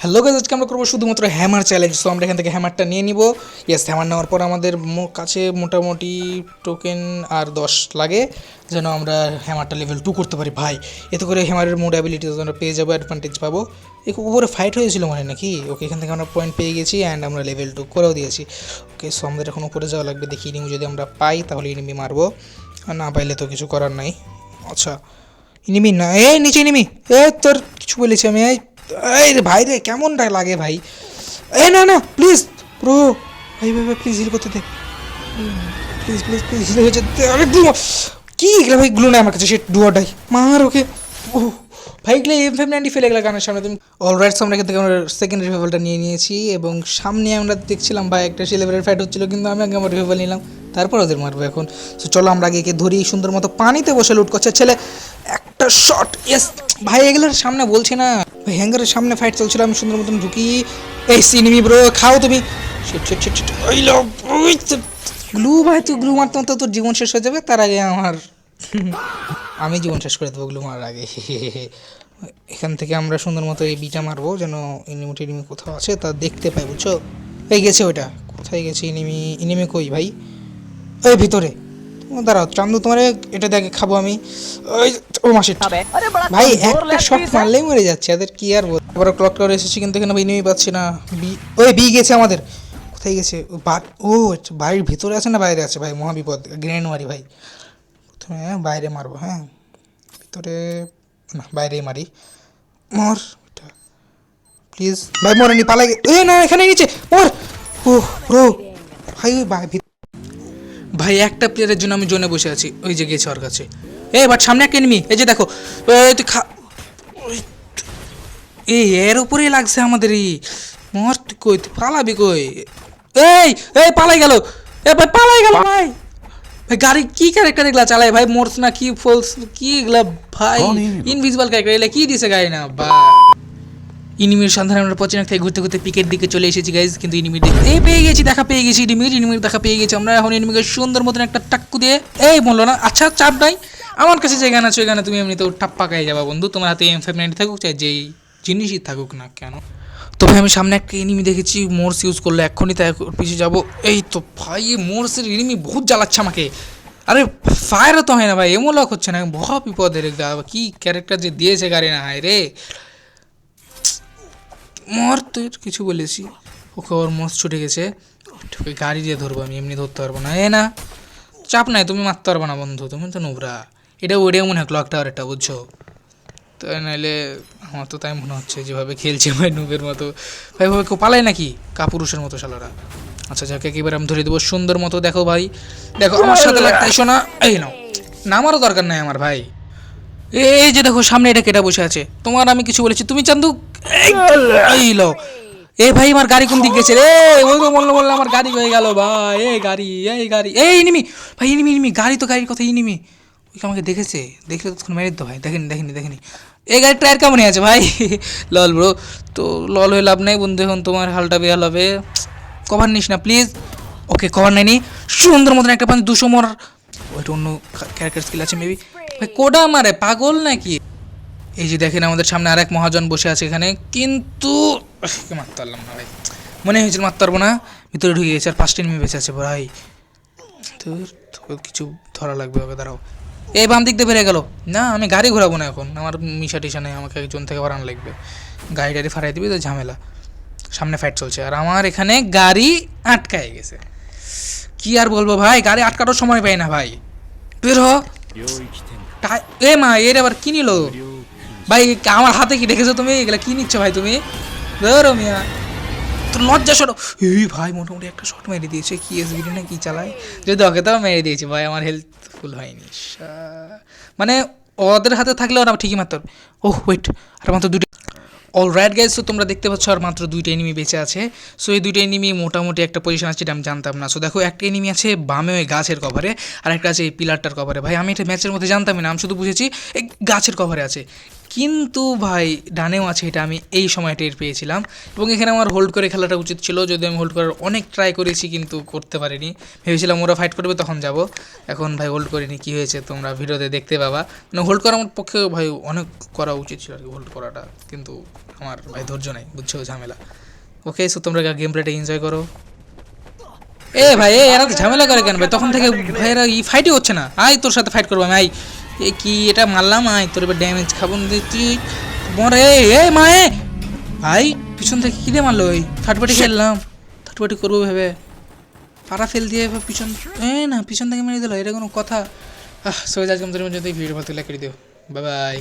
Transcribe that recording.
Hello guys, আজকে আমরা করবো শুধুমাত্র হ্যামার চ্যালেঞ্জ। তো আমরা এখান থেকে হ্যামারটা নিয়ে নিব। ইয়েস, হ্যামার নেওয়ার পর আমাদের কাছে মোটামুটি টোকেন আর 10 লাগে, যেন আমরা হ্যামারটা লেভেল 2 করতে পারি। ভাই এতে করে হ্যামারের মোড অ্যাবিলিটি আমরা পেয়ে যাবো, অ্যাডভান্টেজ পাবো। উপরে ফাইট হয়েছিল মানে নাকি? ওকে, এখান থেকে আমরা পয়েন্ট পেয়ে গেছি অ্যান্ড আমরা লেভেল 2 করেও দিয়েছি। ওকে, সো আমাদের এখন উপরে যাওয়া লাগবে। দেখি ইনিমি যদি আমরা পাই তাহলে ইনিমি মারবো, আর না পাইলে তো কিছু করার নাই। আচ্ছা, ইনিমি না, এই নিচে ইনিমি। তোর কিছু বলেছি আমি? এই রে ভাই রে, কেমনটা লাগে ভাই? না না, প্লিজ ব্রো, ভাই ভাই ভাই প্লিজ হিল করতে দে, প্লিজ প্লিজ প্লিজ হিল হয়ে যেতে। আরে কি এগুলো ভাই? গ্লু নাই আমার কাছে, সে ডুয়াটাই মার ওকে। ও ভাই, এগুলো M590 ফেলে গেলে গানের সামনে তুমি। অলরাইট, আমরা এখান থেকে আমরা সেকেন্ড রিভাইভালটা নিয়ে নিয়েছি এবং সামনে আমরা দেখছিলাম ভাই একটা সিলেবারের ফাইট হচ্ছিল, কিন্তু আমি আগে আমার রিভাইভাল নিলাম, তারপর ওদের মারবো এখন। সো চলো আমরা আগে একে ধরি। সুন্দর মতো পানিতে বসে লুট করছে ছেলে, একটা শট। ইয়েস ভাই, এগুলোর সামনে বলছি না ভাই, হ্যাঙ্গারের সামনে ফাইট চলছিল, আমি সুন্দর মতন ঢুকি। এই সিনেমি ব্রো, খাও তুমি। শিট শিট শিট শিট, ওই লো গ্লু ভাই, তুই গ্লু মারতে মারতে তোর জীবন শেষ হয়ে যাবে, তার আগে আমার আমি জীবন শেষ করে দেবো গ্লু মারার আগে। এখান থেকে আমরা সুন্দর মতো এই বিটা মারবো, যেন ইনিমি কোথাও আছে তা দেখতে পাই, বুঝছো? এই গেছে ওইটা, কোথায় গেছে ইনিমি? ইনিমি কই ভাই? ওই ভিতরে। দাঁড়াও চান্দু, তোমার এটা দেখে খাবো আমি। ওই ও মাসে ভাই, একটা শট মারলেই মরে যাচ্ছে এদের, কি আর বল। আবার ক্লক টাওয়ার এসেছি, কিন্তু এখানে ইনিমি পাচ্ছি না। ওই বি গেছে আমাদের। কোথায় গেছে ও? বাড়ির ভিতরে আছে না বাইরে আছে? ভাই মহাবিপদ, গ্রেনেড মারি ভাই। প্রথমে বাইরে মারবো, হ্যাঁ ভিতরে না, বাইরেই মারি। মর প্লিজ ভাই, মরেনি, পালাই। এ না, এখানে নিচে মর। ও ব্রো ভাই, ভাই একটা প্লেয়ারের জন্য আমি জোনে বসে আছি, ওই যে গেছে ওর কাছে। বাট সামনে একটা এনিমি, এই যে দেখো। তুই এর উপরেই লাগছে আমাদের। মর, তুই কই? তুই পালাবি কই? এই এই পালাই গেল। ভাই পালাই গেল ভাই। ভাই গাড়ি কি ক্যারেক্টার এগুলা চালায় ভাই? মোর্স না কি ফলস কি এগুলা ভাই? ইনভিজিবল ক্যারেক্টার এগুলা কি দিছে গাড়ি না বা? ইনিমির সন্ধানে আমরা পচিনাক থেকে ঘুরতে ঘুরতে পিকের দিকে চলে এসেছি গাইজ, কিন্তু ইনিমির পেয়ে গেছি, দেখা পেয়ে গেছি। ইনিমির দেখা পেয়ে গেছি আমরা। এখন ইনিমিকে সুন্দর মতন একটা টাক্কু দিয়ে এই বললো না, আচ্ছা চাপ নাই, আমার কাছে যে গান আছে ওই গানে তুমি এমনিতেও টাপ্পা খাই যাবা বন্ধু। তোমার হাতে M590 থাকুক, চাই যেই জিনিসই থাকুক না কেন। তো ভাই আমি সামনে একটা এনিমি দেখেছি, মোর্স ইউজ করলে এক্ষুনি তাই পিছিয়ে যাবো। এই তো ভাই, মোর্সের এনিমি বহুত জ্বালাচ্ছে আমাকে। আরে ফায়ারও তো হয় না ভাই, এমন লক হচ্ছে না, বড় বিপদের। কি ক্যারেক্টার যে দিয়েছে গাড়ি না, হায় রে। মর, তুই কিছু বলেছি? ওকে, ওর মোস ছুটে গেছে। ওকে গাড়ি দিয়ে ধরবো আমি, এমনি ধরতে পারবো না। না চাপ নাই, তুমি মারতে পারবো না বন্ধু, তুমি তো নোবরা। এটা ওইটাই মনে হয় ক্লক টাওয়ার, এটা বুঝছো তো? নাহলে আমার তো তাই মনে হচ্ছে যেভাবে খেলছে ভাই, নুবের মতো ভাই। ভাবে কেউ পালায় নাকি কাপুরুষের মতো শালারা? আচ্ছা যাকে একেবারে আমি ধরে দেবো সুন্দর মতো। দেখো ভাই, দেখো আমার সাথে লাগতে এসো না। এই নাও, নামারও দরকার নাই আমার ভাই। এই যে দেখো সামনে এটা কেটা বসে আছে, তোমার আমি কিছু বলেছি? তুমি চান্দু এই লো। ভাই আমার গাড়ি কোন দিক গেছে রে? ওই তো বললো আমার গাড়ি হয়ে গেল ভাই। গাড়ি ইনিমি ভাই, ইনিমি গাড়ি তো, গাড়ির কথা ইনিমি। ওই আমাকে দেখেছে, দেখলে তখন মেরে দিত ভাই। দেখেনি এই গাড়ির টায়ার কেমন আছে ভাই? লল ব্রো, তো লল হয়ে লাভ নেই বন্ধু, এখন তোমার হালটা বেহাল হবে। কভার নিস না প্লিজ। ওকে, কভার নেয়নি, সুন্দর মতন একটা 200 মর। ওইটা অন্য ক্যারেক্টার স্কিল আছে মেবি। ভাই কোডা মারে পাগল নাকি? এই যে দেখেন আমাদের সামনে আর এক মহাজন বসে আছে এখানে, কিন্তু মারতে পারলাম না ভাই। মনে হয়েছিল মারতে পারবো না, ভিতরে ঢুকে গেছে। আর 5টা এনিমি বেঁচে আছে ভাই। তো কিছু ধরা লাগবে, ওকে দাঁড়াও। বাম দিক দিয়ে বেড়ে গেল না, আমি গাড়ি ঘোরাবো না এখন, আমার মিশা টিশা নেই, আমাকে একজন থেকে বাড়ানো লাগবে। গাড়ি টাড়ি ফারাই দিবি তো ঝামেলা। সামনে ফাইট চলছে আর আমার এখানে গাড়ি আটকায় গেছে। কি আর বলবো ভাই, গাড়ি আটকানোর সময় পাই না ভাই। বের হ। মা, এর আবার কি নিল ভাই? আমার হাতে কি দেখেছো তুমি? এগুলা কি নিচ্ছ ভাই তুমি? ধরো মিয়া, তো লজ্জা সরো। ভাই মোটামুটি একটা শট মেরে দিয়েছে, কি SBD না কি চালায়, যদি ওকে তাও মেরে দিয়েছে ভাই। আমার হেলথ ফুল হয়নি, মানে ওদের হাতে থাকলে ওরা ঠিকই মারত। ওহ ওয়েট, আর মাত্র দুটো। অলরাইট গাইজ, তো তোমরা দেখতে পাচ্ছ আর মাত্র 2টা এনিমি বেঁচে আছে। সো এই 2টা এনিমি মোটামুটি একটা পজিশন আছে, যেটা আমি জানতাম না। সো দেখো একটা এনিমি আছে বামে ওই গাছের কভারে, আর একটা আছে এই পিলারটার কভারে। ভাই আমি এটা ম্যাচের মধ্যে জানতামই না, আমি শুধু বুঝেছি এই গাছের কভারে আছে, কিন্তু ভাই ডানেও আছে, এটা আমি এই সময় টের পেয়েছিলাম। এবং এখানে আমার হোল্ড করে খেলাটা উচিত ছিল, যদি আমি হোল্ড করার অনেক ট্রাই করেছি কিন্তু করতে পারিনি। ভেবেছিলাম ওরা ফাইট করবে তখন যাব, এখন ভাই হোল্ড করিনি। কী হয়েছে তোমরা ভিডিওতে দেখতে পাবা। মানে হোল্ড করা আমার পক্ষে ভাই অনেক করা উচিত ছিল আর কি, হোল্ড করাটা, কিন্তু আমার ভাই ধৈর্য নাই, বুঝছো ঝামেলা। ওকে, সো তোমরা গেম প্লেটা এনজয় করো। এ ভাই এরা তো ঝামেলা করে কেন ভাই, তখন থেকে ভাই এরা ফাইটই হচ্ছে না। আয় তোর সাথে ফাইট করবো আমি, আয়। এ কি এটা মারলাম, আয় তোর এবার ড্যামেজ খাবো তুই মরে। এ মায়ে ভাই পিছন থেকে কি দিয়ে মারলো, ওই থার্ড পার্টি খেললাম, থার্ড পার্টি করবো ভেবে পাড়া ফেল দিয়ে পিছন, না পিছন থেকে মেরে দিল, এটা কোনো কথা। সবাই আজকে আমাদের মধ্যে ভিডিও ভালো লাইক করে দিও, বাই বাই।